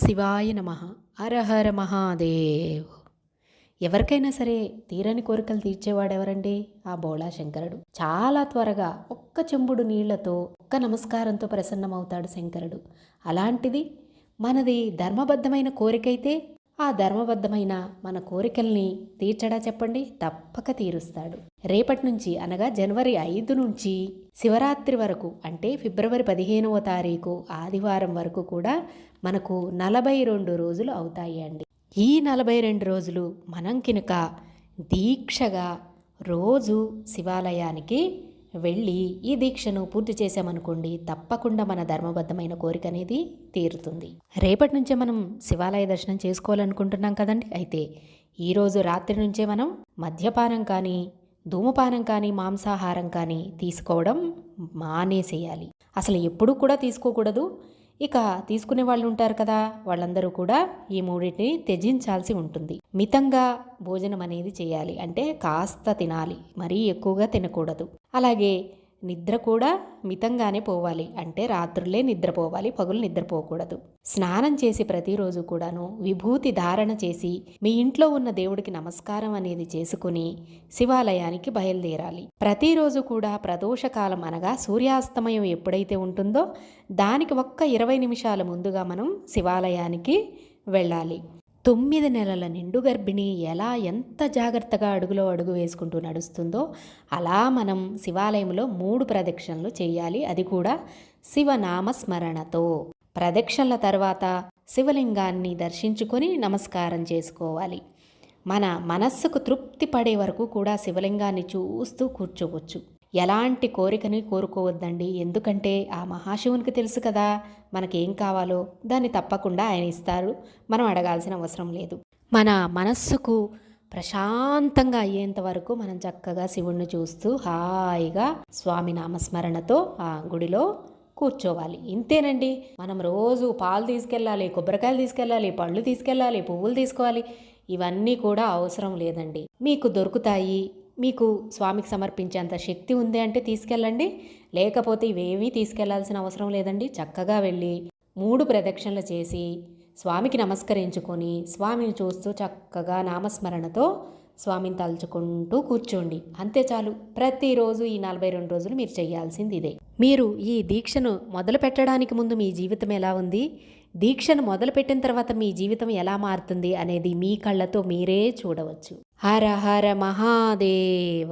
శివాయ నమః. హర హర మహాదేవ్. ఎవరికైనా సరే తీరని కోరికలు తీర్చేవాడెవరండి? ఆ బోళా శంకరుడు. చాలా త్వరగా ఒక్క చెంబుడు నీళ్లతో ఒక్క నమస్కారంతో ప్రసన్నమవుతాడు శంకరుడు. అలాంటిది మనది ధర్మబద్ధమైన కోరికైతే ఆ ధర్మబద్ధమైన మన కోరికల్ని తీర్చడా చెప్పండి? తప్పక తీరుస్తాడు. రేపటి నుంచి అనగా జనవరి 5 నుంచి శివరాత్రి వరకు అంటే ఫిబ్రవరి 15వ తారీఖు ఆదివారం వరకు కూడా మనకు 42 రోజులు అవుతాయి అండి. ఈ 42 రోజులు మనం కినుక దీక్షగా రోజు శివాలయానికి వెళ్ళి ఈ దీక్షను పూర్తి చేసామనుకోండి, తప్పకుండా మన ధర్మబద్ధమైన కోరిక అనేది తీరుతుంది. రేపటి నుంచే మనం శివాలయ దర్శనం చేసుకోవాలనుకుంటున్నాం కదండి. అయితే ఈరోజు రాత్రి నుంచే మనం మద్యపానం కానీ ధూమపానం కానీ మాంసాహారం కానీ తీసుకోవడం మానేసేయాలి. అసలు ఎప్పుడూ కూడా తీసుకోకూడదు. ఇక తీసుకునే వాళ్ళు ఉంటారు కదా, వాళ్ళందరూ కూడా ఈ మూడింటిని త్యజించాల్సి ఉంటుంది. మితంగా భోజనం అనేది చేయాలి. అంటే కాస్త తినాలి, మరీ ఎక్కువగా తినకూడదు. అలాగే నిద్ర కూడా మితంగానే పోవాలి. అంటే రాత్రులే నిద్రపోవాలి, పగులు నిద్రపోకూడదు. స్నానం చేసి ప్రతిరోజు కూడాను విభూతి ధారణ చేసి మీ ఇంట్లో ఉన్న దేవుడికి నమస్కారం అనేది చేసుకుని శివాలయానికి బయలుదేరాలి. ప్రతిరోజు కూడా ప్రదోషకాలం అనగా సూర్యాస్తమయం ఎప్పుడైతే ఉంటుందో దానికి ఒక్క 20 నిమిషాల ముందుగా మనం శివాలయానికి వెళ్ళాలి. 9 నెలల నిండు గర్భిణి ఎలా ఎంత జాగ్రత్తగా అడుగులో అడుగు వేసుకుంటూ నడుస్తుందో అలా మనం శివాలయంలో 3 ప్రదక్షిణలు చేయాలి. అది కూడా శివనామస్మరణతో. ప్రదక్షిణల తర్వాత శివలింగాన్ని దర్శించుకొని నమస్కారం చేసుకోవాలి. మన మనస్సుకు తృప్తి పడే వరకు కూడా శివలింగాన్ని చూస్తూ కూర్చోవచ్చు. ఎలాంటి కోరికని కోరుకోవద్దండి. ఎందుకంటే ఆ మహాశివునికి తెలుసు కదా మనకేం కావాలో, దాన్ని తప్పకుండా ఆయన ఇస్తారు. మనం అడగాల్సిన అవసరం లేదు. మన మనస్సుకు ప్రశాంతంగా అయ్యేంత వరకు మనం చక్కగా శివుణ్ణి చూస్తూ హాయిగా స్వామి నామస్మరణతో ఆ గుడిలో కూర్చోవాలి. ఇంతేనండి. మనం రోజు పాలు తీసుకెళ్ళాలి, కొబ్బరికాయలు తీసుకెళ్ళాలి, పళ్ళు తీసుకెళ్ళాలి, పువ్వులు తీసుకోవాలి, ఇవన్నీ కూడా అవసరం లేదండి. మీకు దొరుకుతాయి. మీకు స్వామికి సమర్పించేంత శక్తి ఉంది అంటే తీసుకెళ్ళండి. లేకపోతే ఇవేమీ తీసుకెళ్లాల్సిన అవసరం లేదండి. చక్కగా వెళ్ళి 3 ప్రదక్షిణలు చేసి స్వామికి నమస్కరించుకొని స్వామిని చూస్తూ చక్కగా నామస్మరణతో స్వామిని తలుచుకుంటూ కూర్చోండి. అంతే చాలు. ప్రతిరోజు ఈ 42 రోజులు మీరు చేయాల్సింది ఇదే. మీరు ఈ దీక్షను మొదలు పెట్టడానికి ముందు మీ జీవితం ఎలా ఉంది, దీక్షను మొదలుపెట్టిన తర్వాత మీ జీవితం ఎలా మారుతుంది అనేది మీ కళ్ళతో మీరే చూడవచ్చు. హర హర మహాదేవ.